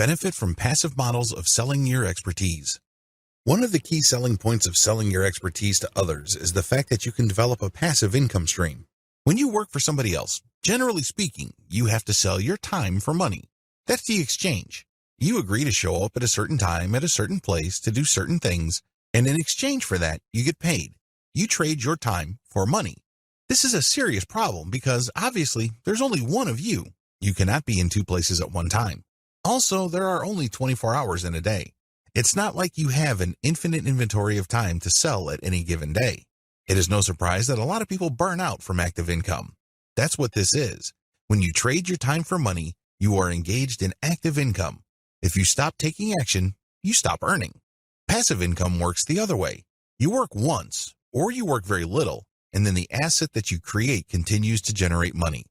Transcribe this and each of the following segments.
Benefit from passive models of selling your expertise. One of the key selling points of selling your expertise to others is the fact that you can develop a passive income stream. When you work for somebody else, generally speaking, you have to sell your time for money. That's the exchange. You agree to show up at a certain time at a certain place to do certain things, and in exchange for that, you get paid. You trade your time for money. This is a serious problem because obviously there's only one of you. You cannot be in two places at one time. Also, there are only 24 hours in a day. It's not like you have an infinite inventory of time to sell at any given day. It is no surprise that a lot of people burn out from active income. That's what this is. When you trade your time for money, you are engaged in active income. If you stop taking action, you stop earning. Passive income works the other way. You work once, or you work very little, and then the asset that you create continues to generate money.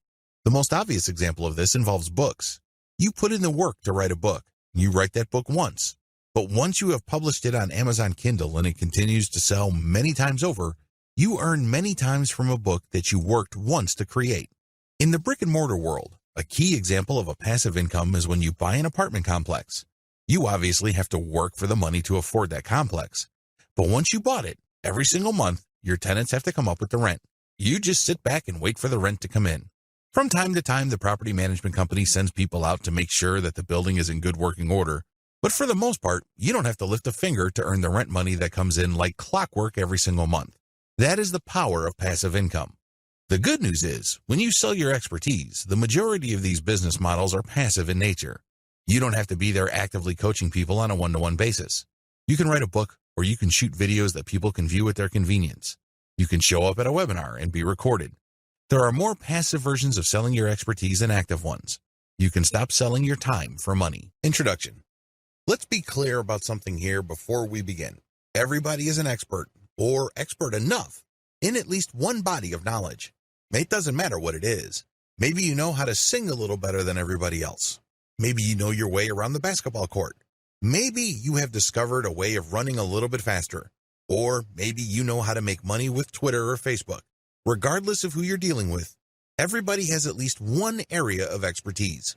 The most obvious example of this involves books. You put in the work to write a book. You write that book once. But once you have published it on Amazon Kindle and it continues to sell many times over, you earn many times from a book that you worked once to create. In the brick-and-mortar world, a key example of a passive income is when you buy an apartment complex. You obviously have to work for the money to afford that complex. But once you bought it, every single month, your tenants have to come up with the rent. You just sit back and wait for the rent to come in. From time to time, the property management company sends people out to make sure that the building is in good working order. But for the most part, you don't have to lift a finger to earn the rent money that comes in like clockwork every single month. That is the power of passive income. The good news is, when you sell your expertise, the majority of these business models are passive in nature. You don't have to be there actively coaching people on a one-to-one basis. You can write a book, or you can shoot videos that people can view at their convenience. You can show up at a webinar and be recorded. There are more passive versions of selling your expertise than active ones. You can stop selling your time for money. Introduction. Let's be clear about something here before we begin. Everybody is an expert, or expert enough, in at least one body of knowledge. It doesn't matter what it is. Maybe you know how to sing a little better than everybody else. Maybe you know your way around the basketball court. Maybe you have discovered a way of running a little bit faster. Or maybe you know how to make money with Twitter or Facebook. Regardless of who you're dealing with, everybody has at least one area of expertise.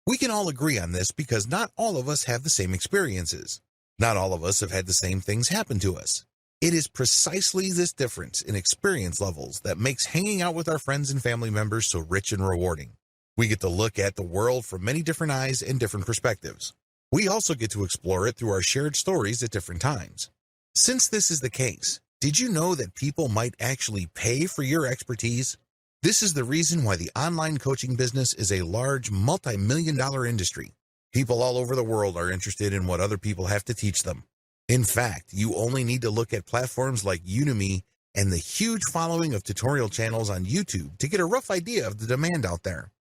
We can all agree on this because not all of us have the same experiences. Not all of us have had the same things happen to us. It is precisely this difference in experience levels that makes hanging out with our friends and family members so rich and rewarding. We get to look at the world from many different eyes and different perspectives. We also get to explore it through our shared stories at different times. Since this is the case, did you know that people might actually pay for your expertise? This is the reason why the online coaching business is a large multi-million-dollar industry. People all over the world are interested in what other people have to teach them. In fact, you only need to look at platforms like Udemy and the huge following of tutorial channels on YouTube to get a rough idea of the demand out there.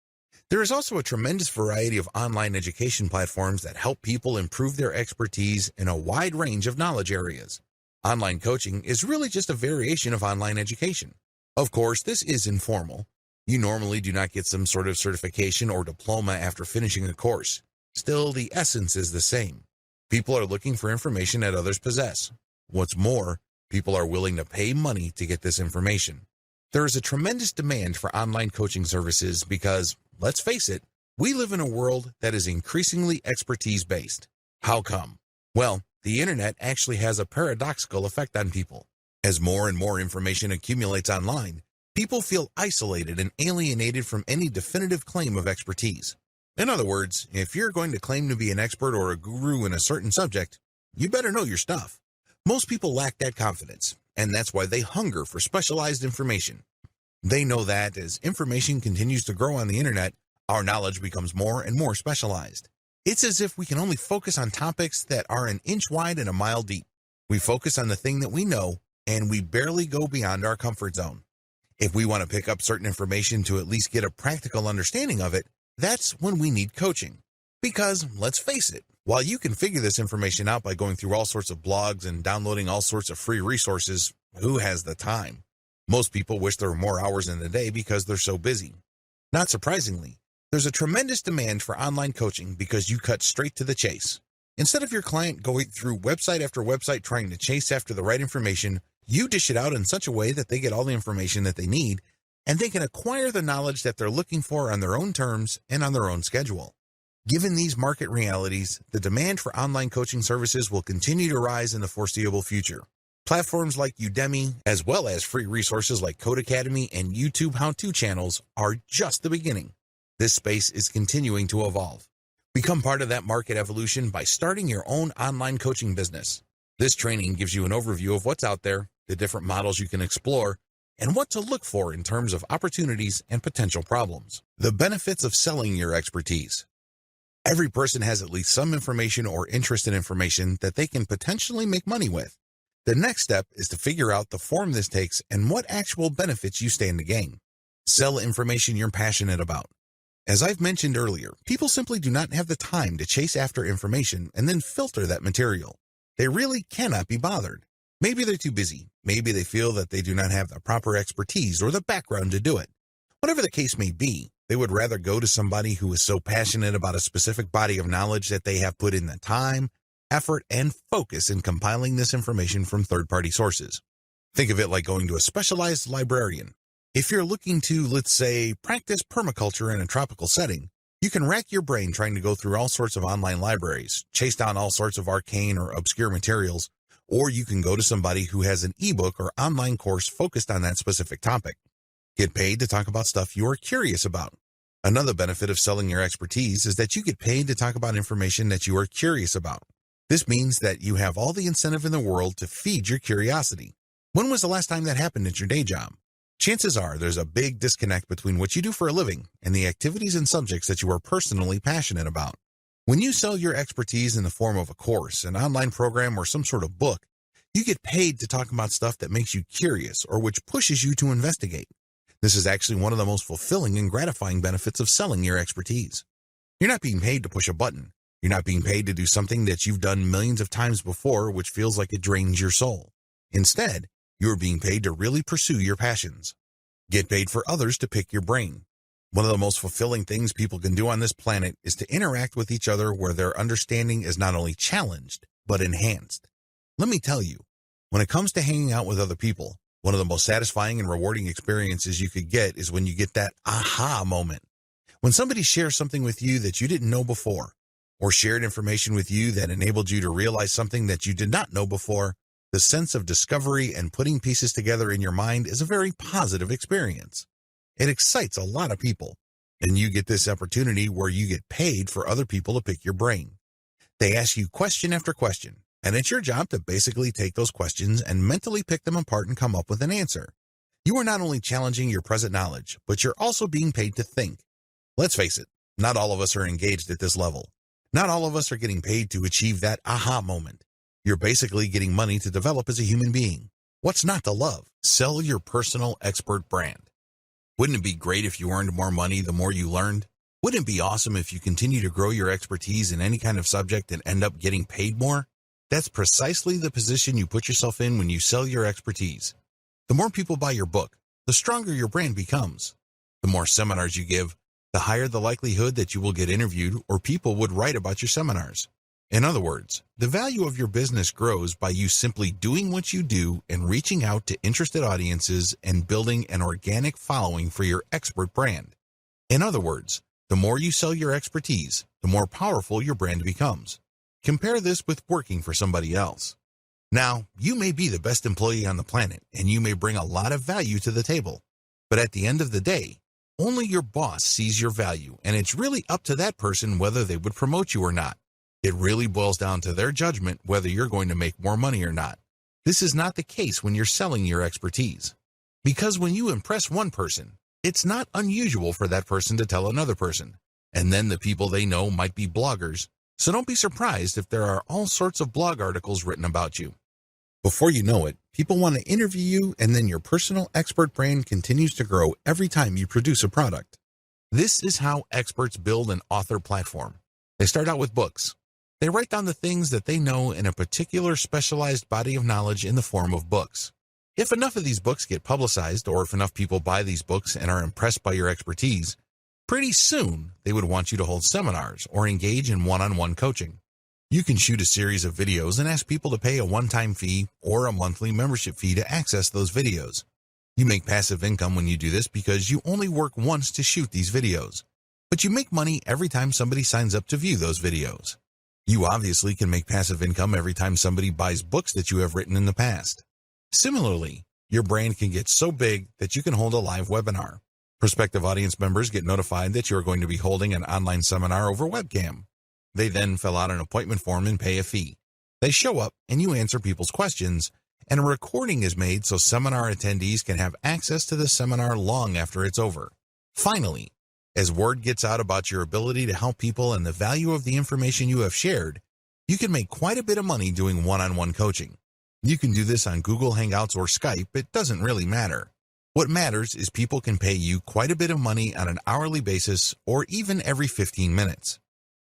There is also a tremendous variety of online education platforms that help people improve their expertise in a wide range of knowledge areas. Online coaching is really just a variation of online education. Of course, this is informal. You normally do not get some sort of certification or diploma after finishing a course. Still, the essence is the same. People are looking for information that others possess. What's more, people are willing to pay money to get this information. There is a tremendous demand for online coaching services because, let's face it, we live in a world that is increasingly expertise-based. How come? Well, the internet actually has a paradoxical effect on people. As more and more information accumulates online, people feel isolated and alienated from any definitive claim of expertise. In other words, if you're going to claim to be an expert or a guru in a certain subject, you better know your stuff. Most people lack that confidence, and that's why they hunger for specialized information. They know that as information continues to grow on the internet, our knowledge becomes more and more specialized. It's as if we can only focus on topics that are an inch wide and a mile deep. We focus on the thing that we know, and we barely go beyond our comfort zone. If we want to pick up certain information to at least get a practical understanding of it, that's when we need coaching. Because, let's face it, while you can figure this information out by going through all sorts of blogs and downloading all sorts of free resources, who has the time? Most people wish there were more hours in the day because they're so busy. Not surprisingly, there's a tremendous demand for online coaching because you cut straight to the chase. Instead of your client going through website after website trying to chase after the right information, you dish it out in such a way that they get all the information that they need, and they can acquire the knowledge that they're looking for on their own terms and on their own schedule. Given these market realities, the demand for online coaching services will continue to rise in the foreseeable future. Platforms like Udemy, as well as free resources like Codecademy and YouTube how-to channels, are just the beginning. This space is continuing to evolve. Become part of that market evolution by starting your own online coaching business. This training gives you an overview of what's out there, the different models you can explore, and what to look for in terms of opportunities and potential problems. The benefits of selling your expertise. Every person has at least some information or interest in information that they can potentially make money with. The next step is to figure out the form this takes and what actual benefits you stand to gain. Sell information you're passionate about. As I've mentioned earlier, people simply do not have the time to chase after information and then filter that material. They really cannot be bothered. Maybe they're too busy. Maybe they feel that they do not have the proper expertise or the background to do it. Whatever the case may be, they would rather go to somebody who is so passionate about a specific body of knowledge that they have put in the time, effort, and focus in compiling this information from third-party sources. Think of it like going to a specialized librarian. If you're looking to, let's say, practice permaculture in a tropical setting, you can rack your brain trying to go through all sorts of online libraries, chase down all sorts of arcane or obscure materials, or you can go to somebody who has an ebook or online course focused on that specific topic. Get paid to talk about stuff you are curious about. Another benefit of selling your expertise is that you get paid to talk about information that you are curious about. This means that you have all the incentive in the world to feed your curiosity. When was the last time that happened at your day job? Chances are there's a big disconnect between what you do for a living and the activities and subjects that you are personally passionate about. When you sell your expertise in the form of a course, an online program, or some sort of book, you get paid to talk about stuff that makes you curious or which pushes you to investigate. This is actually one of the most fulfilling and gratifying benefits of selling your expertise. You're not being paid to push a button. You're not being paid to do something that you've done millions of times before, which feels like it drains your soul. Instead, you're being paid to really pursue your passions. Get paid for others to pick your brain. One of the most fulfilling things people can do on this planet is to interact with each other where their understanding is not only challenged, but enhanced. Let me tell you, when it comes to hanging out with other people, one of the most satisfying and rewarding experiences you could get is when you get that aha moment. When somebody shares something with you that you didn't know before, or shared information with you that enabled you to realize something that you did not know before, the sense of discovery and putting pieces together in your mind is a very positive experience. It excites a lot of people, and you get this opportunity where you get paid for other people to pick your brain. They ask you question after question, and it's your job to basically take those questions and mentally pick them apart and come up with an answer. You are not only challenging your present knowledge, but you're also being paid to think. Let's face it, not all of us are engaged at this level. Not all of us are getting paid to achieve that aha moment. You're basically getting money to develop as a human being. What's not to love? Sell your personal expert brand. Wouldn't it be great if you earned more money the more you learned? Wouldn't it be awesome if you continue to grow your expertise in any kind of subject and end up getting paid more? That's precisely the position you put yourself in when you sell your expertise. The more people buy your book, the stronger your brand becomes. The more seminars you give, the higher the likelihood that you will get interviewed or people would write about your seminars. In other words, the value of your business grows by you simply doing what you do and reaching out to interested audiences and building an organic following for your expert brand. In other words, the more you sell your expertise, the more powerful your brand becomes. Compare this with working for somebody else. Now, you may be the best employee on the planet and you may bring a lot of value to the table, but at the end of the day, only your boss sees your value, and it's really up to that person whether they would promote you or not. It really boils down to their judgment whether you're going to make more money or not. This is not the case when you're selling your expertise. Because when you impress one person, it's not unusual for that person to tell another person. And then the people they know might be bloggers, so don't be surprised if there are all sorts of blog articles written about you. Before you know it, people want to interview you, and then your personal expert brand continues to grow every time you produce a product. This is how experts build an author platform. They start out with books. They write down the things that they know in a particular specialized body of knowledge in the form of books. If enough of these books get publicized, or if enough people buy these books and are impressed by your expertise, pretty soon they would want you to hold seminars or engage in one-on-one coaching. You can shoot a series of videos and ask people to pay a one-time fee or a monthly membership fee to access those videos. You make passive income when you do this because you only work once to shoot these videos. but you make money every time somebody signs up to view those videos. You obviously can make passive income every time somebody buys books that you have written in the past. Similarly, your brand can get so big that you can hold a live webinar. Prospective audience members get notified that you are going to be holding an online seminar over webcam. They then fill out an appointment form and pay a fee. They show up and you answer people's questions, and a recording is made so seminar attendees can have access to the seminar long after it's over. Finally, as word gets out about your ability to help people and the value of the information you have shared, you can make quite a bit of money doing one-on-one coaching. You can do this on Google Hangouts or Skype, it doesn't really matter. What matters is people can pay you quite a bit of money on an hourly basis or even every 15 minutes.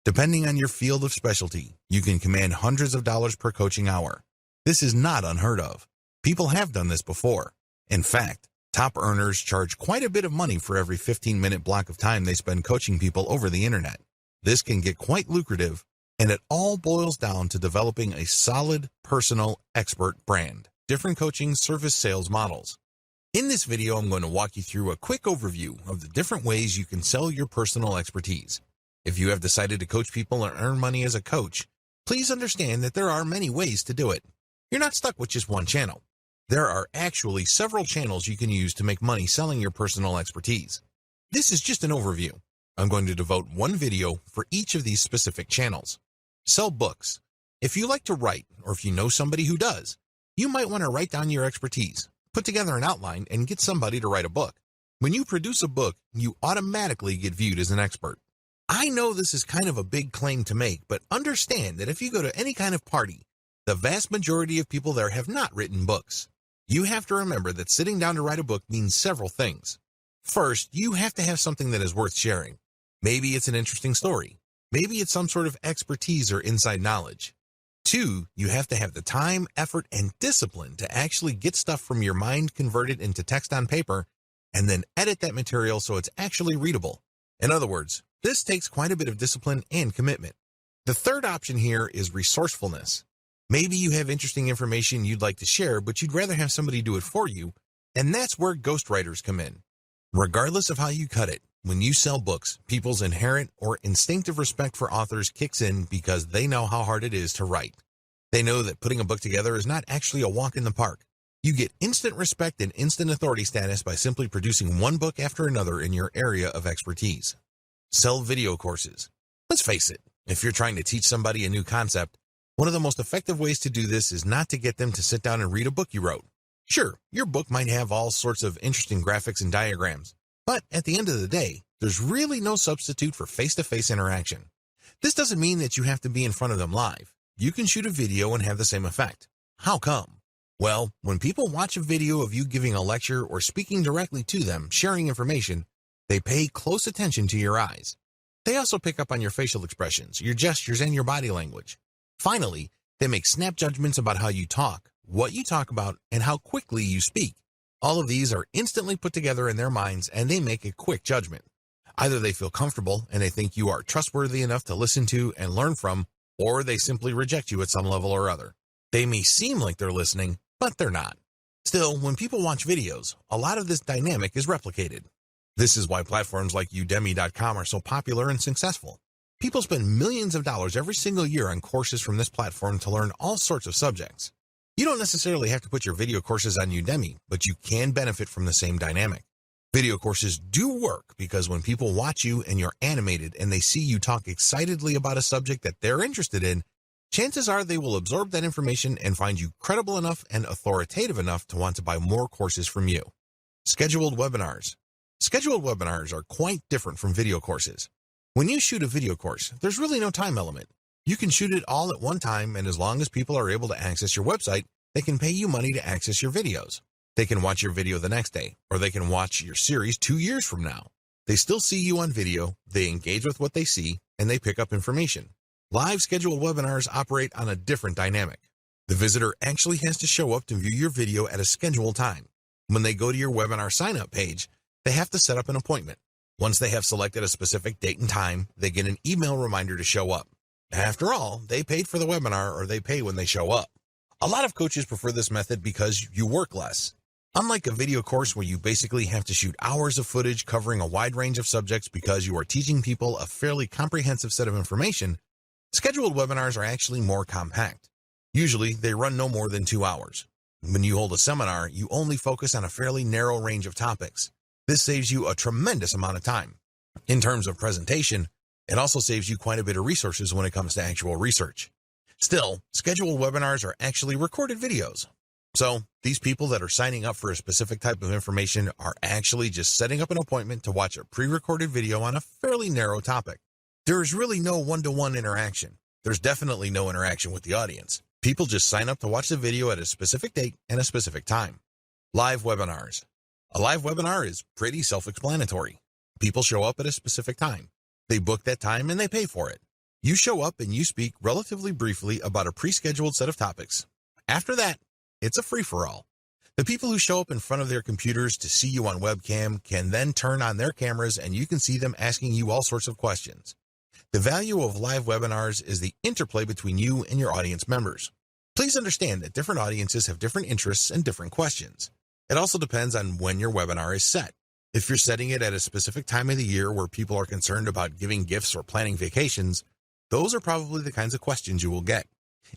Depending on your field of specialty, you can command hundreds of dollars per coaching hour. This is not unheard of. People have done this before. In fact, top earners charge quite a bit of money for every 15-minute block of time they spend coaching people over the internet. This can get quite lucrative, and it all boils down to developing a solid, personal, expert brand. Different coaching service sales models. In this video, I'm going to walk you through a quick overview of the different ways you can sell your personal expertise. If you have decided to coach people and earn money as a coach, please understand that there are many ways to do it. You're not stuck with just one channel. There are actually several channels you can use to make money selling your personal expertise. This is just an overview. I'm going to devote one video for each of these specific channels. Sell books. If you like to write, or if you know somebody who does, you might want to write down your expertise, put together an outline, and get somebody to write a book. When you produce a book, you automatically get viewed as an expert. I know this is kind of a big claim to make, but understand that if you go to any kind of party, the vast majority of people there have not written books. You have to remember that sitting down to write a book means several things. First, you have to have something that is worth sharing. Maybe it's an interesting story. Maybe it's some sort of expertise or inside knowledge. 2, you have to have the time, effort, and discipline to actually get stuff from your mind converted into text on paper and then edit that material so it's actually readable. In other words, this takes quite a bit of discipline and commitment. The third option here is resourcefulness. Maybe you have interesting information you'd like to share, but you'd rather have somebody do it for you, and that's where ghostwriters come in. Regardless of how you cut it, when you sell books, people's inherent or instinctive respect for authors kicks in because they know how hard it is to write. They know that putting a book together is not actually a walk in the park. You get instant respect and instant authority status by simply producing one book after another in your area of expertise. Sell video courses. Let's face it, if you're trying to teach somebody a new concept, one of the most effective ways to do this is not to get them to sit down and read a book you wrote. Sure, your book might have all sorts of interesting graphics and diagrams, but at the end of the day, there's really no substitute for face-to-face interaction. This doesn't mean that you have to be in front of them live. You can shoot a video and have the same effect. How come? Well, when people watch a video of you giving a lecture or speaking directly to them, sharing information, they pay close attention to your eyes. They also pick up on your facial expressions, your gestures, and your body language. Finally, they make snap judgments about how you talk, what you talk about, and how quickly you speak. All of these are instantly put together in their minds, and they make a quick judgment. Either they feel comfortable and they think you are trustworthy enough to listen to and learn from, or they simply reject you at some level or other. They may seem like they're listening, but they're not. Still, when people watch videos, a lot of this dynamic is replicated. This is why platforms like Udemy.com are so popular and successful. People spend millions of dollars every single year on courses from this platform to learn all sorts of subjects. You don't necessarily have to put your video courses on Udemy, but you can benefit from the same dynamic. Video courses do work because when people watch you and you're animated and they see you talk excitedly about a subject that they're interested in, chances are they will absorb that information and find you credible enough and authoritative enough to want to buy more courses from you. Scheduled webinars. Scheduled webinars are quite different from video courses. When you shoot a video course, there's really no time element. You can shoot it all at one time, and as long as people are able to access your website, they can pay you money to access your videos. They can watch your video the next day, or they can watch your series 2 years from now. They still see you on video, they engage with what they see, and they pick up information. Live scheduled webinars operate on a different dynamic. The visitor actually has to show up to view your video at a scheduled time. When they go to your webinar sign-up page, they have to set up an appointment. Once they have selected a specific date and time, they get an email reminder to show up. After all, they paid for the webinar, or they pay when they show up. A lot of coaches prefer this method because you work less. Unlike a video course where you basically have to shoot hours of footage covering a wide range of subjects because you are teaching people a fairly comprehensive set of information, scheduled webinars are actually more compact. Usually, they run no more than 2 hours. When you hold a seminar, you only focus on a fairly narrow range of topics. This saves you a tremendous amount of time. In terms of presentation, it also saves you quite a bit of resources when it comes to actual research. Still, scheduled webinars are actually recorded videos. So, these people that are signing up for a specific type of information are actually just setting up an appointment to watch a pre-recorded video on a fairly narrow topic. There is really no one-to-one interaction. There's definitely no interaction with the audience. People just sign up to watch the video at a specific date and a specific time. Live webinars. A live webinar is pretty self-explanatory. People show up at a specific time. They book that time and they pay for it. You show up and you speak relatively briefly about a pre-scheduled set of topics. After that, it's a free-for-all. The people who show up in front of their computers to see you on webcam can then turn on their cameras and you can see them asking you all sorts of questions. The value of live webinars is the interplay between you and your audience members. Please understand that different audiences have different interests and different questions. It also depends on when your webinar is set. If you're setting it at a specific time of the year where people are concerned about giving gifts or planning vacations, those are probably the kinds of questions you will get.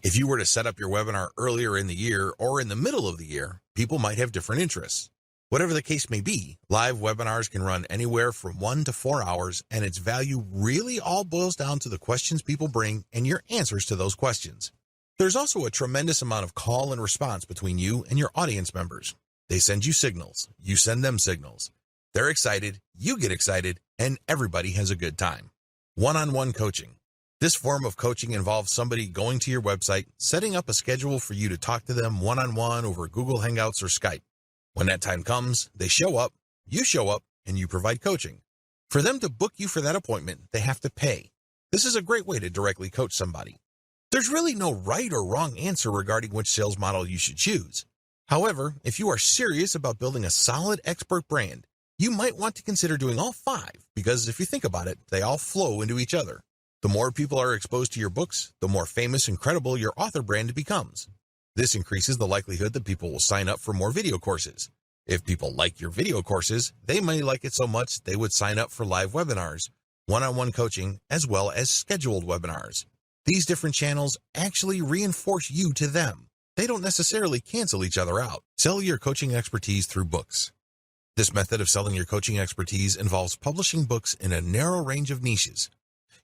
If you were to set up your webinar earlier in the year or in the middle of the year, people might have different interests. Whatever the case may be, live webinars can run anywhere from 1 to 4 hours, and its value really all boils down to the questions people bring and your answers to those questions. There's also a tremendous amount of call and response between you and your audience members. They send you signals, you send them signals. They're excited, you get excited, and everybody has a good time. One-on-one coaching. This form of coaching involves somebody going to your website, setting up a schedule for you to talk to them one-on-one over Google Hangouts or Skype. When that time comes, they show up, and you provide coaching. For them to book you for that appointment, they have to pay. This is a great way to directly coach somebody. There's really no right or wrong answer regarding which sales model you should choose. However, if you are serious about building a solid expert brand, you might want to consider doing all 5 because if you think about it, they all flow into each other. The more people are exposed to your books, the more famous and credible your author brand becomes. This increases the likelihood that people will sign up for more video courses. If people like your video courses, they may like it so much they would sign up for live webinars, one-on-one coaching, as well as scheduled webinars. These different channels actually reinforce you to them. They don't necessarily cancel each other out. Sell your coaching expertise through books. This method of selling your coaching expertise involves publishing books in a narrow range of niches.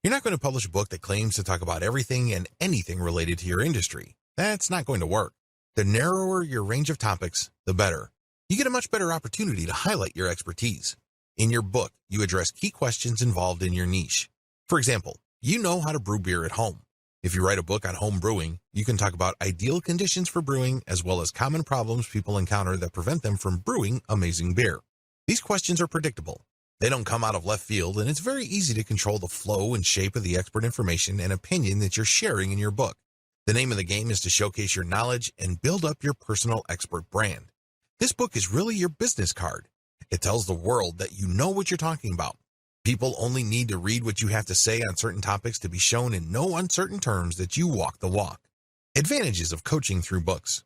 You're not going to publish a book that claims to talk about everything and anything related to your industry. That's not going to work. The narrower your range of topics, the better. You get a much better opportunity to highlight your expertise. In your book, you address key questions involved in your niche. For example, you know how to brew beer at home. If you write a book on home brewing, you can talk about ideal conditions for brewing as well as common problems people encounter that prevent them from brewing amazing beer. These questions are predictable. They don't come out of left field, and it's very easy to control the flow and shape of the expert information and opinion that you're sharing in your book. The name of the game is to showcase your knowledge and build up your personal expert brand. This book is really your business card. It tells the world that you know what you're talking about. People only need to read what you have to say on certain topics to be shown in no uncertain terms that you walk the walk. Advantages of coaching through books.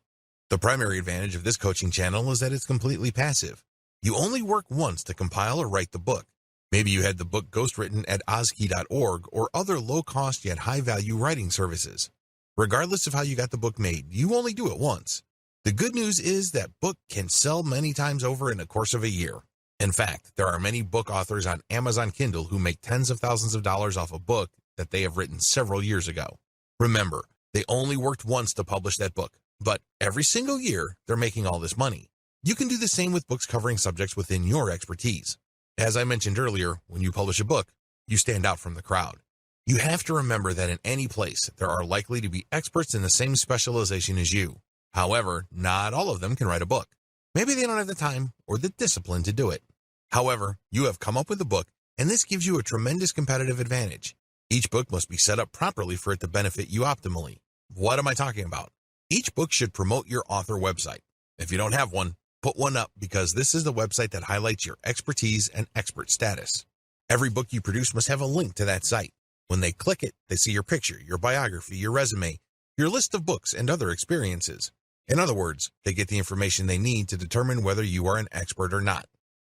The primary advantage of this coaching channel is that it's completely passive. You only work once to compile or write the book. Maybe you had the book ghostwritten at Ozkey.org or other low-cost yet high-value writing services. Regardless of how you got the book made, you only do it once. The good news is that book can sell many times over in the course of a year. In fact, there are many book authors on Amazon Kindle who make tens of thousands of dollars off a book that they have written several years ago. Remember, they only worked once to publish that book, but every single year, they're making all this money. You can do the same with books covering subjects within your expertise. As I mentioned earlier, when you publish a book, you stand out from the crowd. You have to remember that in any place, there are likely to be experts in the same specialization as you. However, not all of them can write a book. Maybe they don't have the time or the discipline to do it. However, you have come up with a book, and this gives you a tremendous competitive advantage. Each book must be set up properly for it to benefit you optimally. What am I talking about? Each book should promote your author website. If you don't have one, put one up because this is the website that highlights your expertise and expert status. Every book you produce must have a link to that site. When they click it, they see your picture, your biography, your resume, your list of books, and other experiences. In other words, they get the information they need to determine whether you are an expert or not.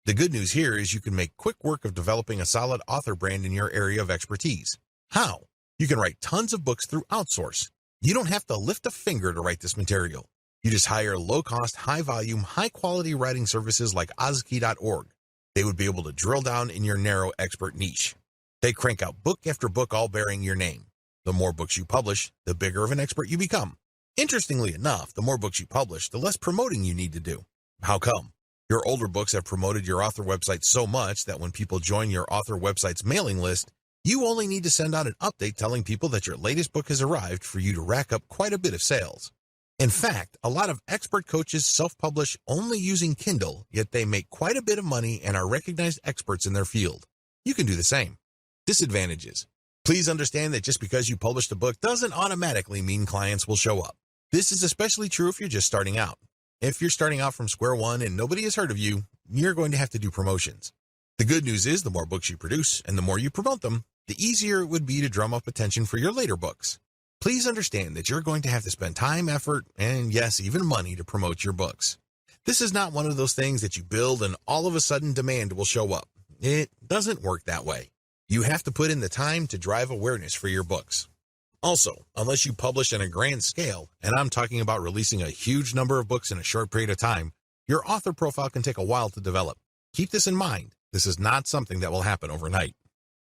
The good news here is you can make quick work of developing a solid author brand in your area of expertise. How? You can write tons of books through outsource. You don't have to lift a finger to write this material. You just hire low-cost, high-volume, high-quality writing services like Ozkey.org. They would be able to drill down in your narrow expert niche. They crank out book after book all bearing your name. The more books you publish, the bigger of an expert you become. Interestingly enough, the more books you publish, the less promoting you need to do. How come? Your older books have promoted your author website so much that when people join your author website's mailing list, you only need to send out an update telling people that your latest book has arrived for you to rack up quite a bit of sales. In fact, a lot of expert coaches self-publish only using Kindle, yet they make quite a bit of money and are recognized experts in their field. You can do the same. Disadvantages. Please understand that just because you published a book doesn't automatically mean clients will show up. This is especially true if you're just starting out. If you're starting out from square one and nobody has heard of you, you're going to have to do promotions. The good news is the more books you produce and the more you promote them, the easier it would be to drum up attention for your later books. Please understand that you're going to have to spend time, effort, and yes, even money to promote your books. This is not one of those things that you build and all of a sudden demand will show up. It doesn't work that way. You have to put in the time to drive awareness for your books. Also, unless you publish on a grand scale, and I'm talking about releasing a huge number of books in a short period of time, your author profile can take a while to develop. Keep this in mind. This is not something that will happen overnight.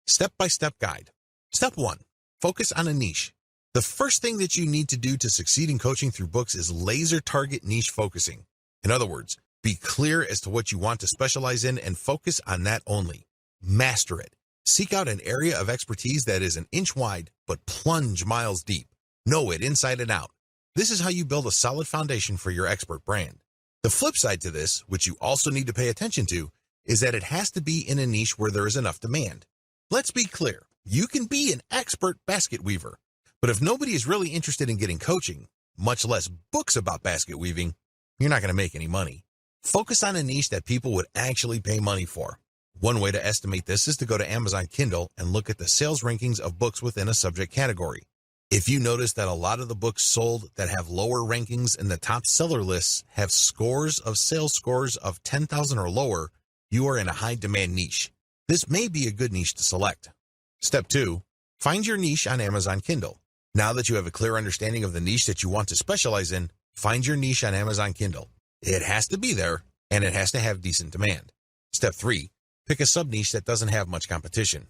Step-by-step guide. Step 1. Focus on a niche. The first thing that you need to do to succeed in coaching through books is laser target niche focusing. In other words, be clear as to what you want to specialize in and focus on that only. Master it. Seek out an area of expertise that is an inch wide, but plunge miles deep. Know it inside and out. This is how you build a solid foundation for your expert brand. The flip side to this, which you also need to pay attention to, is that it has to be in a niche where there is enough demand. Let's be clear. You can be an expert basket weaver, but if nobody is really interested in getting coaching, much less books about basket weaving, you're not going to make any money. Focus on a niche that people would actually pay money for. One way to estimate this is to go to Amazon Kindle and look at the sales rankings of books within a subject category. If you notice that a lot of the books sold that have lower rankings in the top seller lists have sales scores of 10,000 or lower, you are in a high demand niche. This may be a good niche to select. Step 2. Find your niche on Amazon Kindle. Now that you have a clear understanding of the niche that you want to specialize in, find your niche on Amazon Kindle. It has to be there, and it has to have decent demand. Step 3. Pick a sub-niche that doesn't have much competition.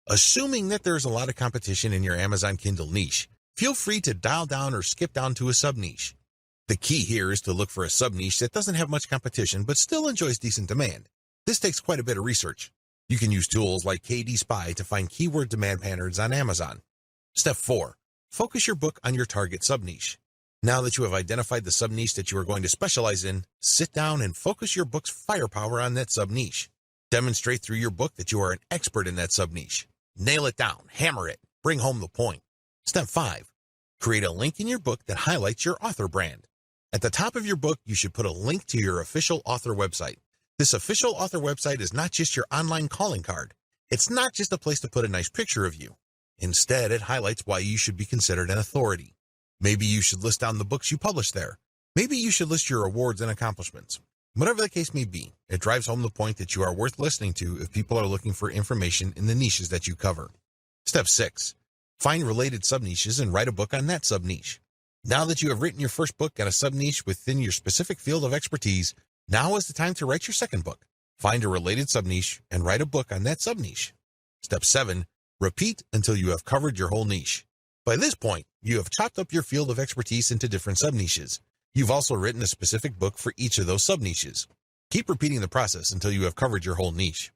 Assuming that there's a lot of competition in your Amazon Kindle niche, feel free to dial down or skip down to a sub-niche. The key here is to look for a sub-niche that doesn't have much competition but still enjoys decent demand. This takes quite a bit of research. You can use tools like KD Spy to find keyword demand patterns on Amazon. Step 4. Focus your book on your target sub-niche. Now that you have identified the sub-niche that you are going to specialize in, sit down and focus your book's firepower on that sub-niche. Demonstrate through your book that you are an expert in that sub-niche. Nail it down, hammer it, bring home the point. Step 5. Create a link in your book that highlights your author brand. At the top of your book, you should put a link to your official author website. This official author website is not just your online calling card. It's not just a place to put a nice picture of you. Instead, it highlights why you should be considered an authority. Maybe you should list down the books you publish there. Maybe you should list your awards and accomplishments. Whatever the case may be, it drives home the point that you are worth listening to if people are looking for information in the niches that you cover. Step 6. Find related sub-niches and write a book on that sub-niche. Now that you have written your first book on a sub-niche within your specific field of expertise, now is the time to write your second book. Find a related sub-niche and write a book on that sub-niche. Step 7. Repeat until you have covered your whole niche. By this point, you have chopped up your field of expertise into different sub-niches. You've also written a specific book for each of those sub-niches. Keep repeating the process until you have covered your whole niche.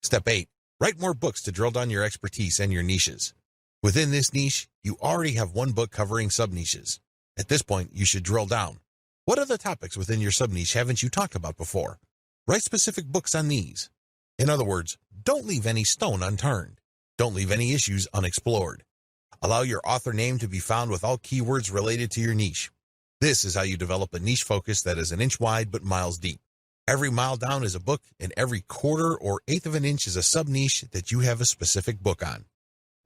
Step 8. Write more books to drill down your expertise and your niches. Within this niche, you already have one book covering sub-niches. At this point, you should drill down. What other topics within your sub-niche haven't you talked about before? Write specific books on these. In other words, don't leave any stone unturned. Don't leave any issues unexplored. Allow your author name to be found with all keywords related to your niche. This is how you develop a niche focus that is an inch wide but miles deep. Every mile down is a book, and every quarter or eighth of an inch is a sub-niche that you have a specific book on.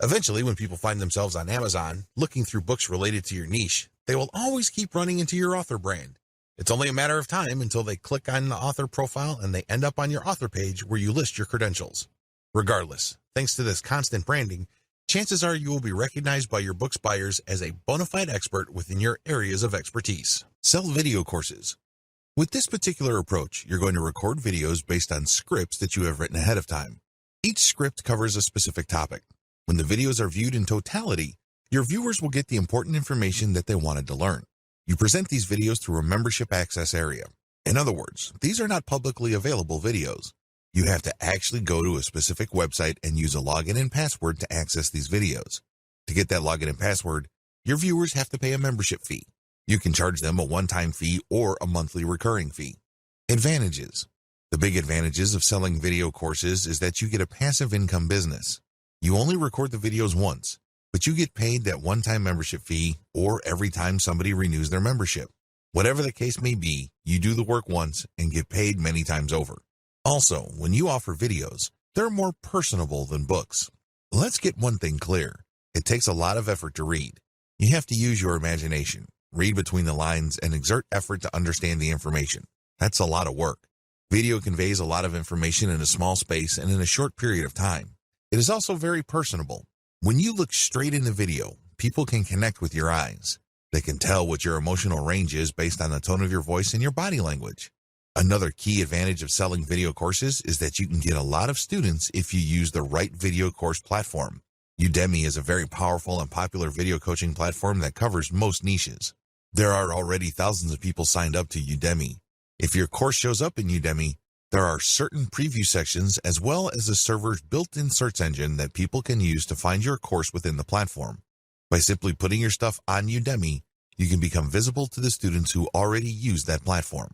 Eventually, when people find themselves on Amazon looking through books related to your niche, they will always keep running into your author brand. It's only a matter of time until they click on the author profile and they end up on your author page where you list your credentials. Regardless, thanks to this constant branding, chances are you will be recognized by your book's buyers as a bona fide expert within your areas of expertise. Sell video courses. With this particular approach, you're going to record videos based on scripts that you have written ahead of time. Each script covers a specific topic. When the videos are viewed in totality, your viewers will get the important information that they wanted to learn. You present these videos through a membership access area. In other words, these are not publicly available videos. You have to actually go to a specific website and use a login and password to access these videos. To get that login and password, your viewers have to pay a membership fee. You can charge them a one-time fee or a monthly recurring fee. Advantages. The big advantages of selling video courses is that you get a passive income business. You only record the videos once, but you get paid that one-time membership fee or every time somebody renews their membership. Whatever the case may be, you do the work once and get paid many times over. Also, when you offer videos, they're more personable than books. Let's get one thing clear. It takes a lot of effort to read. You have to use your imagination, read between the lines, and exert effort to understand the information. That's a lot of work. Video conveys a lot of information in a small space and in a short period of time. It is also very personable. When you look straight in the video, people can connect with your eyes. They can tell what your emotional range is based on the tone of your voice and your body language. Another key advantage of selling video courses is that you can get a lot of students if you use the right video course platform. Udemy is a very powerful and popular video coaching platform that covers most niches. There are already thousands of people signed up to Udemy. If your course shows up in Udemy, there are certain preview sections as well as a server's built-in search engine that people can use to find your course within the platform. By simply putting your stuff on Udemy, you can become visible to the students who already use that platform.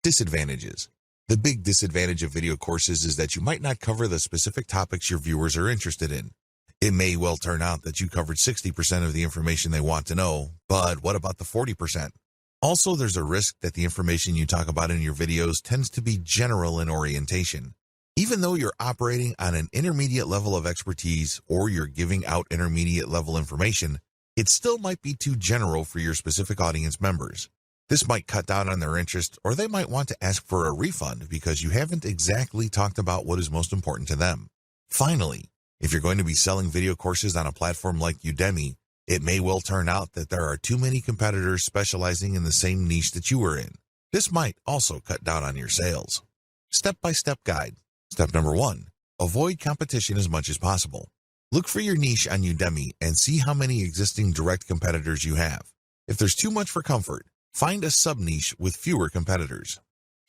Disadvantages. The big disadvantage of video courses is that you might not cover the specific topics your viewers are interested in. It may well turn out that you covered 60% of the information they want to know, but what about the 40%? Also, there's a risk that the information you talk about in your videos tends to be general in orientation. Even though you're operating on an intermediate level of expertise or you're giving out intermediate level information, it still might be too general for your specific audience members. This might cut down on their interest, or they might want to ask for a refund because you haven't exactly talked about what is most important to them. Finally, if you're going to be selling video courses on a platform like Udemy, it may well turn out that there are too many competitors specializing in the same niche that you are in. This might also cut down on your sales. Step-by-step guide. Step number 1. Avoid competition as much as possible. Look for your niche on Udemy and see how many existing direct competitors you have. If there's too much for comfort, find a sub-niche with fewer competitors.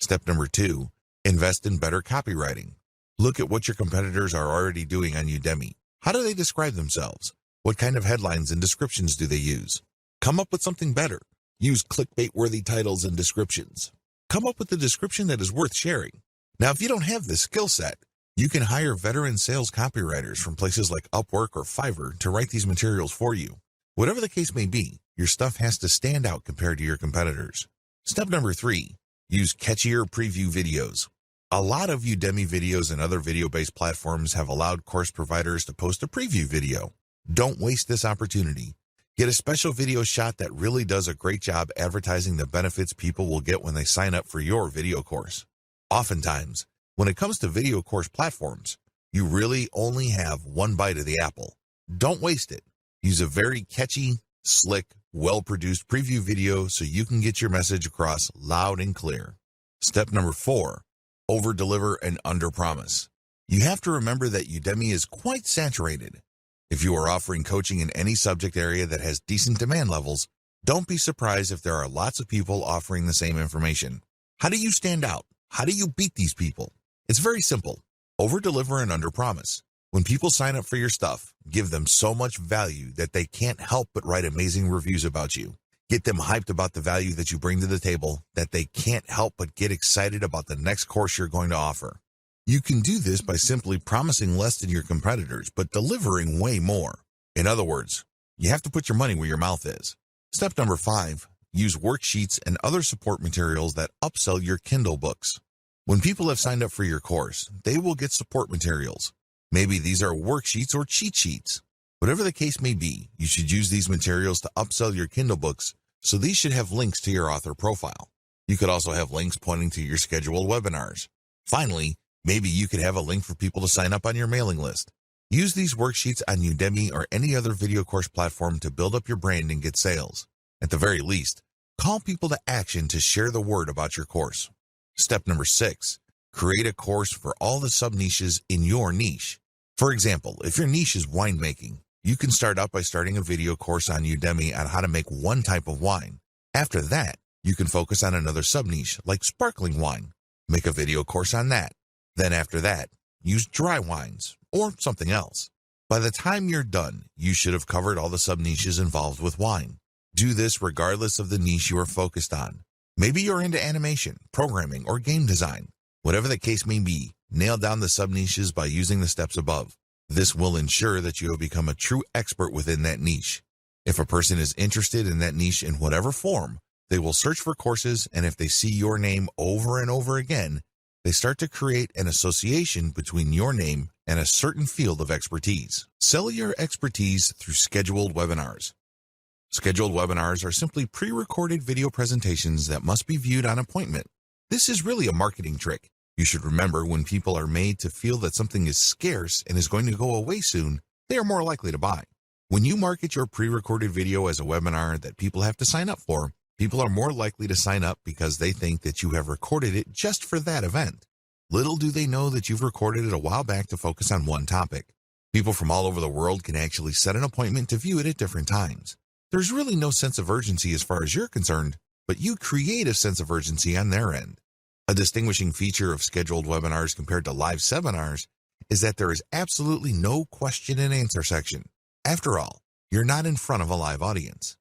Step number 2. Invest in better copywriting. Look at what your competitors are already doing on Udemy. How do they describe themselves? What kind of headlines and descriptions do they use? Come up with something better. Use clickbait-worthy titles and descriptions. Come up with a description that is worth sharing. Now, if you don't have this skill set, you can hire veteran sales copywriters from places like Upwork or Fiverr to write these materials for you. Whatever the case may be, your stuff has to stand out compared to your competitors. Step number 3. Use catchier preview videos. A lot of Udemy videos and other video-based platforms have allowed course providers to post a preview video. Don't waste this opportunity. Get a special video shot that really does a great job advertising the benefits people will get when they sign up for your video course. Oftentimes, when it comes to video course platforms, you really only have one bite of the apple. Don't waste it. Use a very catchy, slick, well-produced preview video so you can get your message across loud and clear. Step number 4. Over-deliver and under-promise. You have to remember that Udemy is quite saturated. If you are offering coaching in any subject area that has decent demand levels, don't be surprised if there are lots of people offering the same information. How do you stand out? How do you beat these people? It's very simple. Over-deliver and under-promise. When people sign up for your stuff, give them so much value that they can't help but write amazing reviews about you. Get them hyped about the value that you bring to the table that they can't help but get excited about the next course you're going to offer. You can do this by simply promising less than your competitors, but delivering way more. In other words, you have to put your money where your mouth is. Step number 5, use worksheets and other support materials that upsell your Kindle books. When people have signed up for your course, they will get support materials. Maybe these are worksheets or cheat sheets. Whatever the case may be, you should use these materials to upsell your Kindle books, so these should have links to your author profile. You could also have links pointing to your scheduled webinars. Finally, maybe you could have a link for people to sign up on your mailing list. Use these worksheets on Udemy or any other video course platform to build up your brand and get sales. At the very least, call people to action to share the word about your course. Step number 6, create a course for all the sub-niches in your niche. For example, if your niche is winemaking, you can start out by starting a video course on Udemy on how to make one type of wine. After that, you can focus on another sub-niche like sparkling wine. Make a video course on that. Then after that, use dry wines or something else. By the time you're done, you should have covered all the sub-niches involved with wine. Do this regardless of the niche you are focused on. Maybe you're into animation, programming, or game design. Whatever the case may be, nail down the sub-niches by using the steps above. This will ensure that you have become a true expert within that niche. If a person is interested in that niche in whatever form, they will search for courses, and if they see your name over and over again, they start to create an association between your name and a certain field of expertise. Sell your expertise through scheduled webinars. Scheduled webinars are simply pre-recorded video presentations that must be viewed on appointment. This is really a marketing trick. You should remember, when people are made to feel that something is scarce and is going to go away soon, they are more likely to buy. When you market your pre-recorded video as a webinar that people have to sign up for, people are more likely to sign up because they think that you have recorded it just for that event. Little do they know that you've recorded it a while back to focus on one topic. People from all over the world can actually set an appointment to view it at different times. There's really no sense of urgency as far as you're concerned, but you create a sense of urgency on their end. A distinguishing feature of scheduled webinars compared to live seminars is that there is absolutely no question and answer section. After all, you're not in front of a live audience.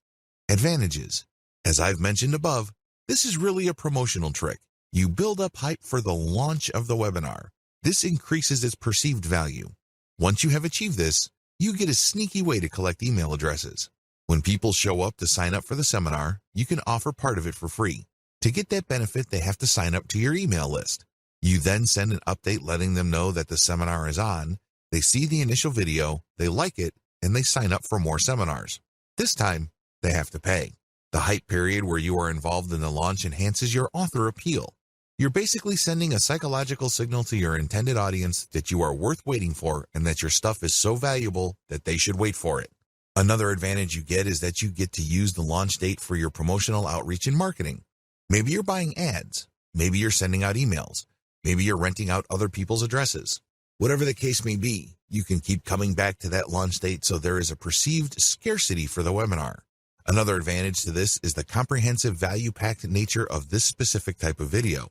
Advantages. As I've mentioned above, this is really a promotional trick. You build up hype for the launch of the webinar. This increases its perceived value. Once you have achieved this, you get a sneaky way to collect email addresses. When people show up to sign up for the seminar, you can offer part of it for free. To get that benefit, they have to sign up to your email list. You then send an update letting them know that the seminar is on. They see the initial video, they like it, and they sign up for more seminars. This time, they have to pay. The hype period where you are involved in the launch enhances your author appeal. You're basically sending a psychological signal to your intended audience that you are worth waiting for and that your stuff is so valuable that they should wait for it. Another advantage you get is that you get to use the launch date for your promotional outreach and marketing. Maybe you're buying ads. Maybe you're sending out emails. Maybe you're renting out other people's addresses. Whatever the case may be, you can keep coming back to that launch date so there is a perceived scarcity for the webinar. Another advantage to this is the comprehensive value-packed nature of this specific type of video.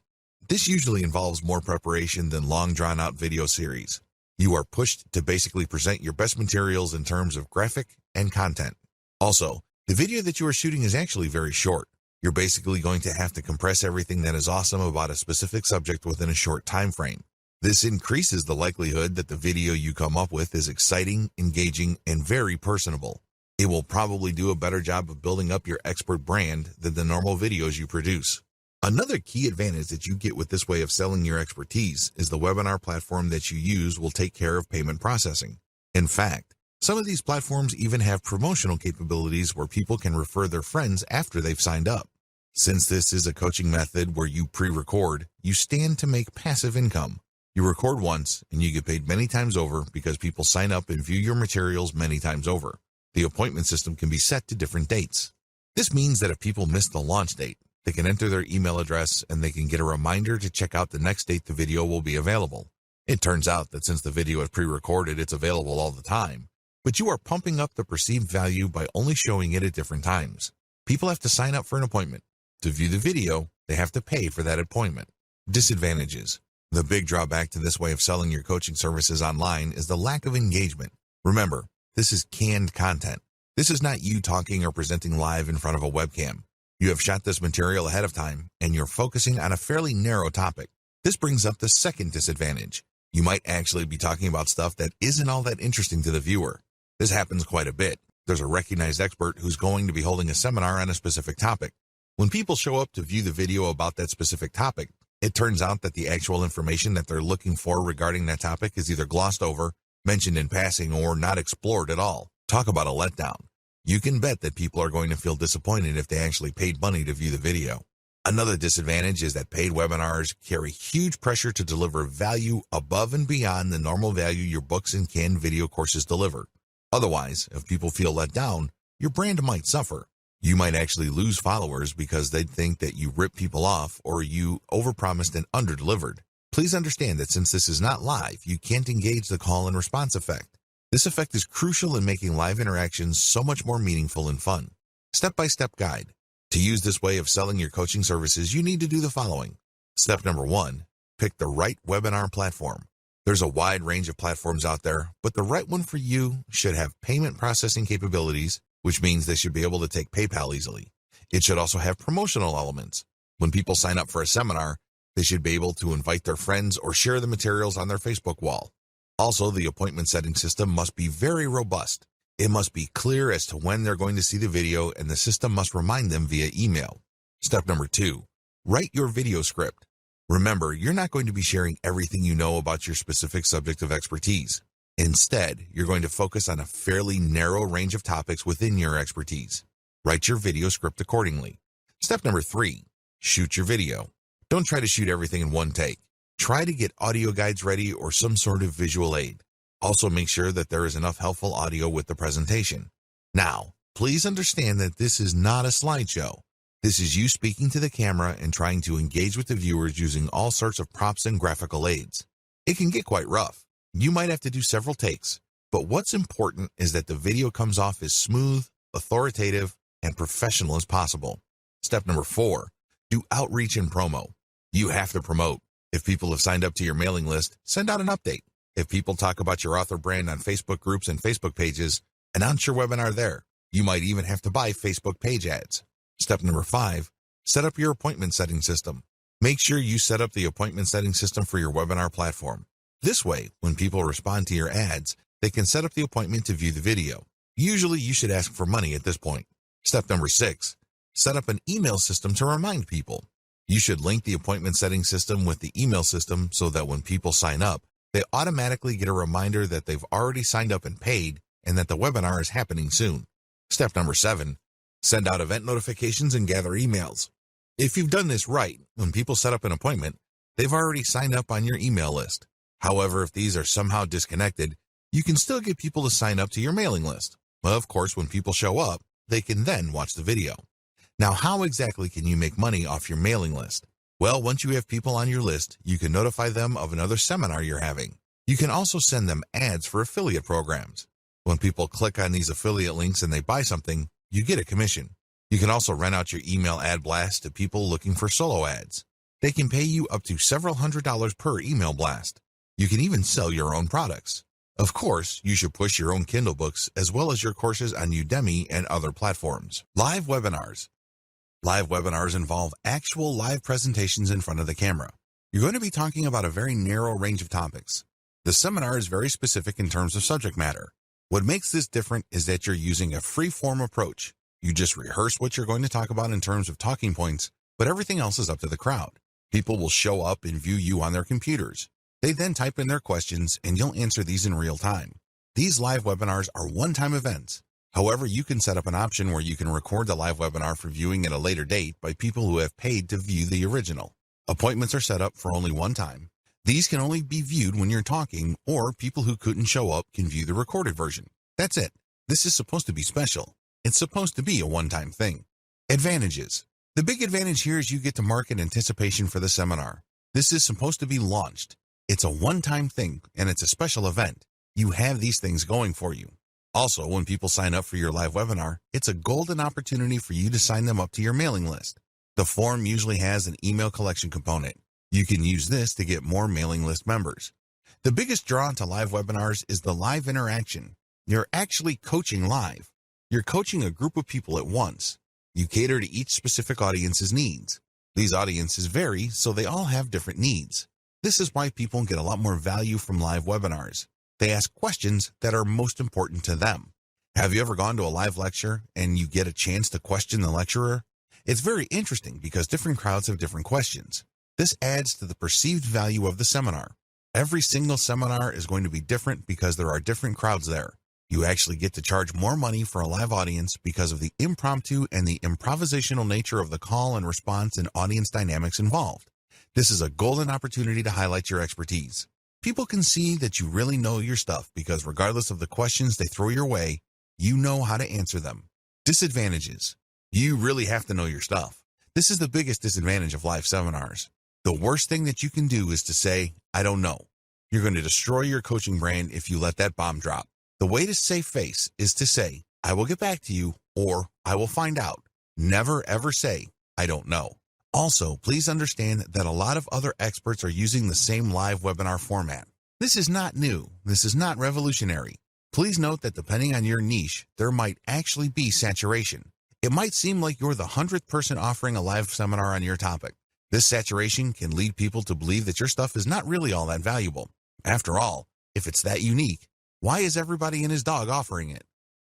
This usually involves more preparation than long drawn-out video series. You are pushed to basically present your best materials in terms of graphic and content. Also, the video that you are shooting is actually very short. You're basically going to have to compress everything that is awesome about a specific subject within a short time frame. This increases the likelihood that the video you come up with is exciting, engaging, and very personable. It will probably do a better job of building up your expert brand than the normal videos you produce. Another key advantage that you get with this way of selling your expertise is the webinar platform that you use will take care of payment processing. In fact, some of these platforms even have promotional capabilities where people can refer their friends after they've signed up. Since this is a coaching method where you pre-record, you stand to make passive income. You record once and you get paid many times over because people sign up and view your materials many times over. The appointment system can be set to different dates. This means that if people miss the launch date, they can enter their email address and they can get a reminder to check out the next date the video will be available. It turns out that since the video is pre-recorded, it's available all the time, but you are pumping up the perceived value by only showing it at different times. People have to sign up for an appointment. To view the video, they have to pay for that appointment. Disadvantages. The big drawback to this way of selling your coaching services online is the lack of engagement. Remember, this is canned content. This is not you talking or presenting live in front of a webcam. You have shot this material ahead of time, and you're focusing on a fairly narrow topic. This brings up the second disadvantage. You might actually be talking about stuff that isn't all that interesting to the viewer. This happens quite a bit. There's a recognized expert who's going to be holding a seminar on a specific topic. When people show up to view the video about that specific topic, it turns out that the actual information that they're looking for regarding that topic is either glossed over, mentioned in passing, or not explored at all. Talk about a letdown. You can bet that people are going to feel disappointed if they actually paid money to view the video. Another disadvantage is that paid webinars carry huge pressure to deliver value above and beyond the normal value your books and canned video courses deliver. Otherwise, if people feel let down, your brand might suffer. You might actually lose followers because they'd think that you rip people off or you overpromised and underdelivered. Please understand that since this is not live, you can't engage the call and response effect. This effect is crucial in making live interactions so much more meaningful and fun. Step-by-step guide. To use this way of selling your coaching services, you need to do the following. Step number 1, pick the right webinar platform. There's a wide range of platforms out there, but the right one for you should have payment processing capabilities, which means they should be able to take PayPal easily. It should also have promotional elements. When people sign up for a seminar, they should be able to invite their friends or share the materials on their Facebook wall. Also, the appointment setting system must be very robust. It must be clear as to when they're going to see the video, and the system must remind them via email. Step number 2, write your video script. Remember, you're not going to be sharing everything you know about your specific subject of expertise. Instead, you're going to focus on a fairly narrow range of topics within your expertise. Write your video script accordingly. Step number 3, shoot your video. Don't try to shoot everything in one take. Try to get audio guides ready or some sort of visual aid. Also, make sure that there is enough helpful audio with the presentation. Now, please understand that this is not a slideshow. This is you speaking to the camera and trying to engage with the viewers using all sorts of props and graphical aids. It can get quite rough. You might have to do several takes, but what's important is that the video comes off as smooth, authoritative, and professional as possible. Step number 4, do outreach and promo. You have to promote. If people have signed up to your mailing list, send out an update. If people talk about your author brand on Facebook groups and Facebook pages, announce your webinar there. You might even have to buy Facebook page ads. Step number 5, set up your appointment setting system. Make sure you set up the appointment setting system for your webinar platform. This way, when people respond to your ads, they can set up the appointment to view the video. Usually, you should ask for money at this point. Step number 6, set up an email system to remind people. You should link the appointment setting system with the email system so that when people sign up, they automatically get a reminder that they've already signed up and paid and that the webinar is happening soon. Step number 7, send out event notifications and gather emails. If you've done this right, when people set up an appointment, they've already signed up on your email list. However, if these are somehow disconnected, you can still get people to sign up to your mailing list. Well, of course, when people show up, they can then watch the video. Now, how exactly can you make money off your mailing list? Well, once you have people on your list, you can notify them of another seminar you're having. You can also send them ads for affiliate programs. When people click on these affiliate links and they buy something, you get a commission. You can also rent out your email ad blast to people looking for solo ads. They can pay you up to several $100s per email blast. You can even sell your own products. Of course, you should push your own Kindle books as well as your courses on Udemy and other platforms. Live webinars. Live webinars involve actual live presentations in front of the camera. You're going to be talking about a very narrow range of topics. The seminar is very specific in terms of subject matter. What makes this different is that you're using a free-form approach. You just rehearse what you're going to talk about in terms of talking points, but everything else is up to the crowd. People will show up and view you on their computers. They then type in their questions, and you'll answer these in real time. These live webinars are one-time events. However, you can set up an option where you can record the live webinar for viewing at a later date by people who have paid to view the original. Appointments are set up for only one time. These can only be viewed when you're talking, or people who couldn't show up can view the recorded version. That's it. This is supposed to be special. It's supposed to be a one-time thing. Advantages. The big advantage here is you get to market anticipation for the seminar. This is supposed to be launched. It's a one-time thing, and it's a special event. You have these things going for you. Also, when people sign up for your live webinar, it's a golden opportunity for you to sign them up to your mailing list. The form usually has an email collection component. You can use this to get more mailing list members. The biggest draw to live webinars is the live interaction. You're actually coaching live. You're coaching a group of people at once. You cater to each specific audience's needs. These audiences vary, so they all have different needs. This is why people get a lot more value from live webinars. They ask questions that are most important to them. Have you ever gone to a live lecture and you get a chance to question the lecturer? It's very interesting because different crowds have different questions. This adds to the perceived value of the seminar. Every single seminar is going to be different because there are different crowds there. You actually get to charge more money for a live audience because of the impromptu and the improvisational nature of the call and response and audience dynamics involved. This is a golden opportunity to highlight your expertise. People can see that you really know your stuff because regardless of the questions they throw your way, you know how to answer them. Disadvantages. You really have to know your stuff. This is the biggest disadvantage of live seminars. The worst thing that you can do is to say, I don't know. You're going to destroy your coaching brand if you let that bomb drop. The way to save face is to say, I will get back to you, or I will find out. Never ever say, I don't know. Also, please understand that a lot of other experts are using the same live webinar format. This is not new. This is not revolutionary. Please note that depending on your niche, there might actually be saturation. It might seem like you're the 100th person offering a live seminar on your topic. This saturation can lead people to believe that your stuff is not really all that valuable. After all, if it's that unique, why is everybody and his dog offering it?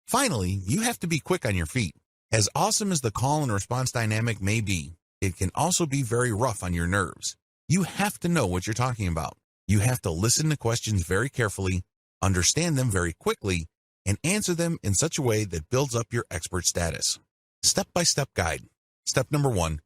Finally, you have to be quick on your feet. As awesome as the call and response dynamic may be, it can also be very rough on your nerves. You have to know what you're talking about. You have to listen to questions very carefully, understand them very quickly, and answer them in such a way that builds up your expert status. Step-by-step guide. Step number 1,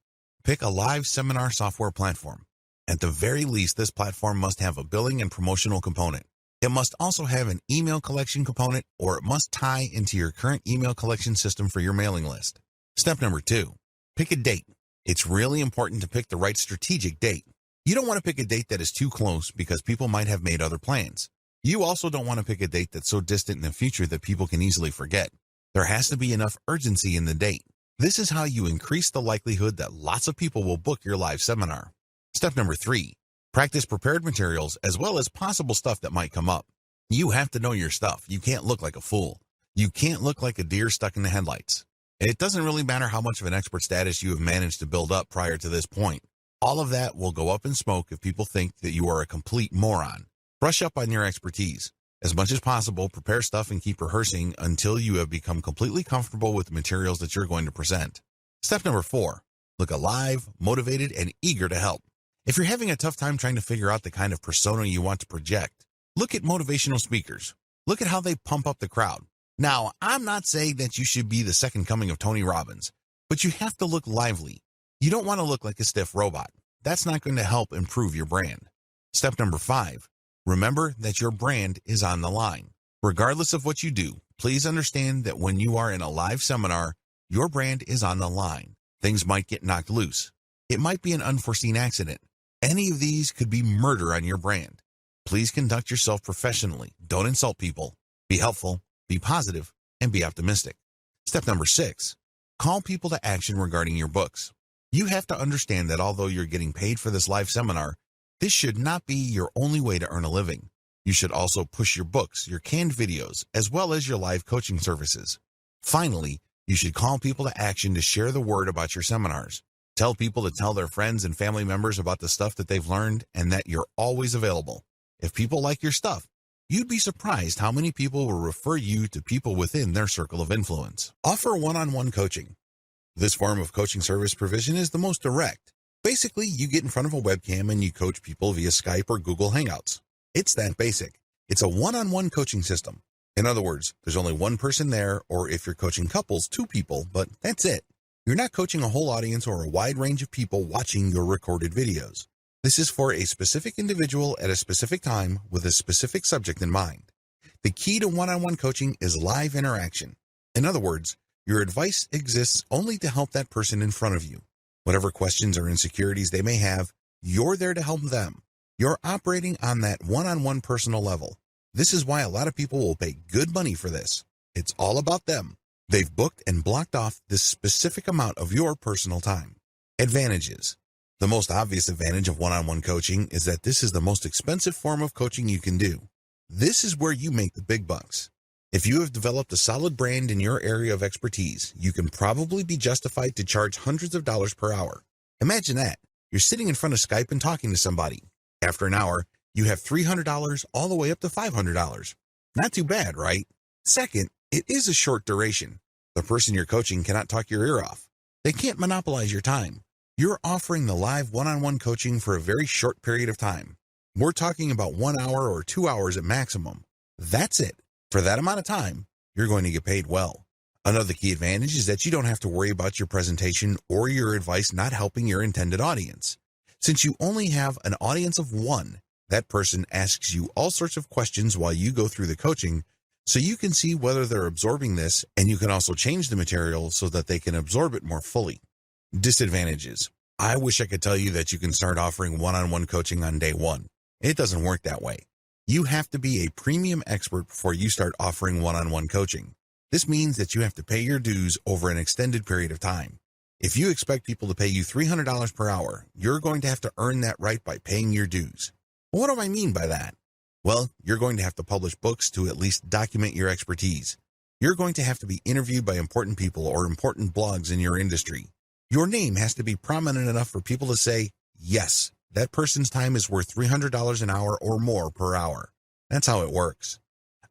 pick a live seminar software platform. At the very least, this platform must have a billing and promotional component. It must also have an email collection component, or it must tie into your current email collection system for your mailing list. Step number 2, pick a date. It's really important to pick the right strategic date. You don't want to pick a date that is too close because people might have made other plans. You also don't want to pick a date that's so distant in the future that people can easily forget. There has to be enough urgency in the date. This is how you increase the likelihood that lots of people will book your live seminar. Step number 3, practice prepared materials as well as possible stuff that might come up. You have to know your stuff. You can't look like a fool. You can't look like a deer stuck in the headlights. It doesn't really matter how much of an expert status you have managed to build up prior to this point. All of that will go up in smoke if people think that you are a complete moron. Brush up on your expertise. As much as possible, prepare stuff and keep rehearsing until you have become completely comfortable with the materials that you're going to present. Step number 4, look alive, motivated, and eager to help. If you're having a tough time trying to figure out the kind of persona you want to project, look at motivational speakers. Look at how they pump up the crowd. Now, I'm not saying that you should be the second coming of Tony Robbins, but you have to look lively. You don't want to look like a stiff robot. That's not going to help improve your brand. Step number 5, remember that your brand is on the line. Regardless of what you do, please understand that when you are in a live seminar, your brand is on the line. Things might get knocked loose. It might be an unforeseen accident. Any of these could be murder on your brand. Please conduct yourself professionally. Don't insult people. Be helpful, be positive, and be optimistic. Step number 6, call people to action regarding your books. You have to understand that although you're getting paid for this live seminar, this should not be your only way to earn a living. You should also push your books, your canned videos, as well as your live coaching services. Finally, you should call people to action to share the word about your seminars. Tell people to tell their friends and family members about the stuff that they've learned and that you're always available. If people like your stuff, you'd be surprised how many people will refer you to people within their circle of influence. Offer one-on-one coaching. This form of coaching service provision is the most direct. Basically, you get in front of a webcam and you coach people via Skype or Google Hangouts. It's that basic. It's a one-on-one coaching system. In other words, there's only one person there, or if you're coaching couples, 2 people, but that's it. You're not coaching a whole audience or a wide range of people watching your recorded videos. This is for a specific individual at a specific time with a specific subject in mind. The key to one-on-one coaching is live interaction. In other words, your advice exists only to help that person in front of you. Whatever questions or insecurities they may have, you're there to help them. You're operating on that one-on-one personal level. This is why a lot of people will pay good money for this. It's all about them. They've booked and blocked off this specific amount of your personal time. Advantages. The most obvious advantage of one-on-one coaching is that this is the most expensive form of coaching you can do. This is where you make the big bucks. If you have developed a solid brand in your area of expertise, you can probably be justified to charge hundreds of dollars per hour. Imagine that. You're sitting in front of Skype and talking to somebody. After an hour, you have $300 all the way up to $500. Not too bad, right? Second, it is a short duration. The person you're coaching cannot talk your ear off. They can't monopolize your time. You're offering the live one-on-one coaching for a very short period of time. We're talking about 1 hour or 2 hours at maximum. That's it. For that amount of time, you're going to get paid well. Another key advantage is that you don't have to worry about your presentation or your advice not helping your intended audience. Since you only have an audience of one, that person asks you all sorts of questions while you go through the coaching, so you can see whether they're absorbing this, and you can also change the material so that they can absorb it more fully. Disadvantages. I wish I could tell you that you can start offering one-on-one coaching on day one. It doesn't work that way. You have to be a premium expert before you start offering one-on-one coaching. This means that you have to pay your dues over an extended period of time. If you expect people to pay you $300 per hour, you're going to have to earn that right by paying your dues. What do I mean by that? Well, you're going to have to publish books to at least document your expertise. You're going to have to be interviewed by important people or important blogs in your industry. Your name has to be prominent enough for people to say, yes, that person's time is worth $300 an hour or more per hour. That's how it works.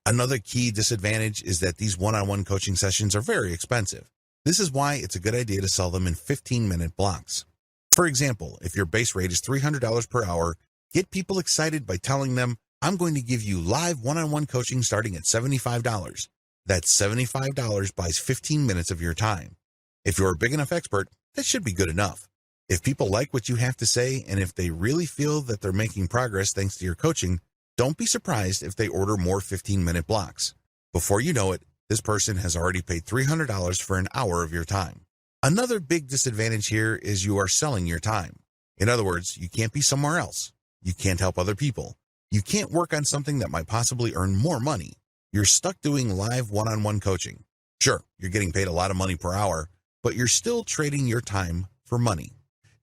Another key disadvantage is that these one-on-one coaching sessions are very expensive. This is why it's a good idea to sell them in 15-minute blocks. For example, if your base rate is $300 per hour, get people excited by telling them, I'm going to give you live one-on-one coaching starting at $75. That's $75 buys 15 minutes of your time. If you're a big enough expert, that should be good enough. If people like what you have to say, and if they really feel that they're making progress thanks to your coaching, don't be surprised if they order more 15-minute blocks. Before you know it, this person has already paid $300 for an hour of your time. Another big disadvantage here is you are selling your time. In other words, you can't be somewhere else. You can't help other people. You can't work on something that might possibly earn more money. You're stuck doing live one-on-one coaching. Sure, you're getting paid a lot of money per hour, but you're still trading your time for money.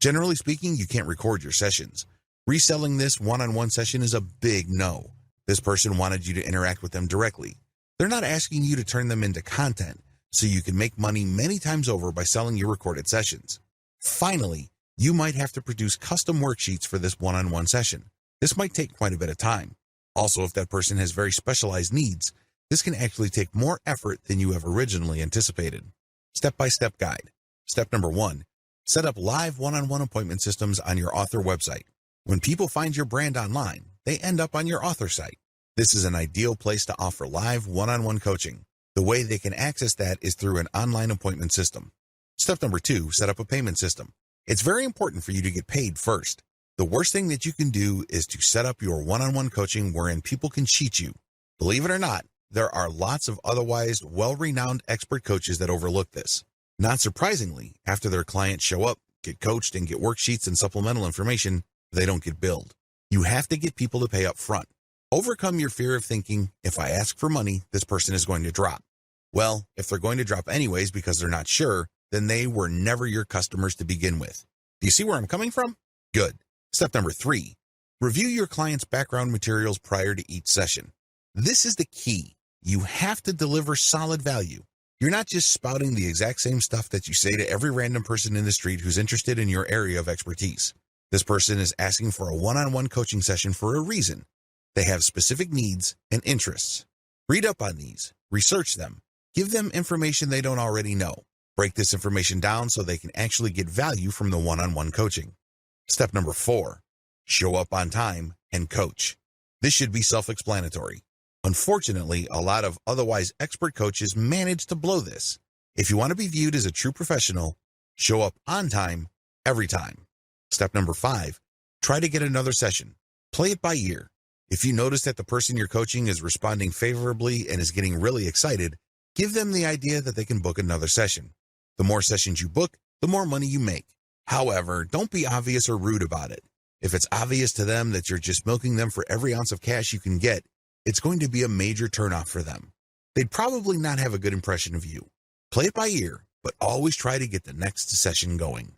Generally speaking, you can't record your sessions. Reselling this one-on-one session is a big no. This person wanted you to interact with them directly. They're not asking you to turn them into content, so you can make money many times over by selling your recorded sessions. Finally, you might have to produce custom worksheets for this one-on-one session. This might take quite a bit of time. Also, if that person has very specialized needs, this can actually take more effort than you have originally anticipated. Step-by-step guide. Step number 1. Set up live one-on-one appointment systems on your author website. When people find your brand online, they end up on your author site. This is an ideal place to offer live one-on-one coaching. The way they can access that is through an online appointment system. Step number 2, set up a payment system. It's very important for you to get paid first. The worst thing that you can do is to set up your one-on-one coaching wherein people can cheat you. Believe it or not, there are lots of otherwise well-renowned expert coaches that overlook this. Not surprisingly, after their clients show up, get coached, and get worksheets and supplemental information, they don't get billed. You have to get people to pay up front. Overcome your fear of thinking, if I ask for money, this person is going to drop. Well, if they're going to drop anyways because they're not sure, then they were never your customers to begin with. Do you see where I'm coming from? Good. Step number 3, review your client's background materials prior to each session. This is the key. You have to deliver solid value. You're not just spouting the exact same stuff that you say to every random person in the street who's interested in your area of expertise. This person is asking for a one-on-one coaching session for a reason. They have specific needs and interests. Read up on these, research them, give them information they don't already know. Break this information down so they can actually get value from the one-on-one coaching. Step number 4, show up on time and coach. This should be self-explanatory. Unfortunately, a lot of otherwise expert coaches manage to blow this. If you want to be viewed as a true professional, show up on time every time. Step number 5, try to get another session. Play it by ear. If you notice that the person you're coaching is responding favorably and is getting really excited, give them the idea that they can book another session. The more sessions you book, the more money you make. However, don't be obvious or rude about it. If it's obvious to them that you're just milking them for every ounce of cash you can get, it's going to be a major turnoff for them. They'd probably not have a good impression of you. Play it by ear, but always try to get the next session going.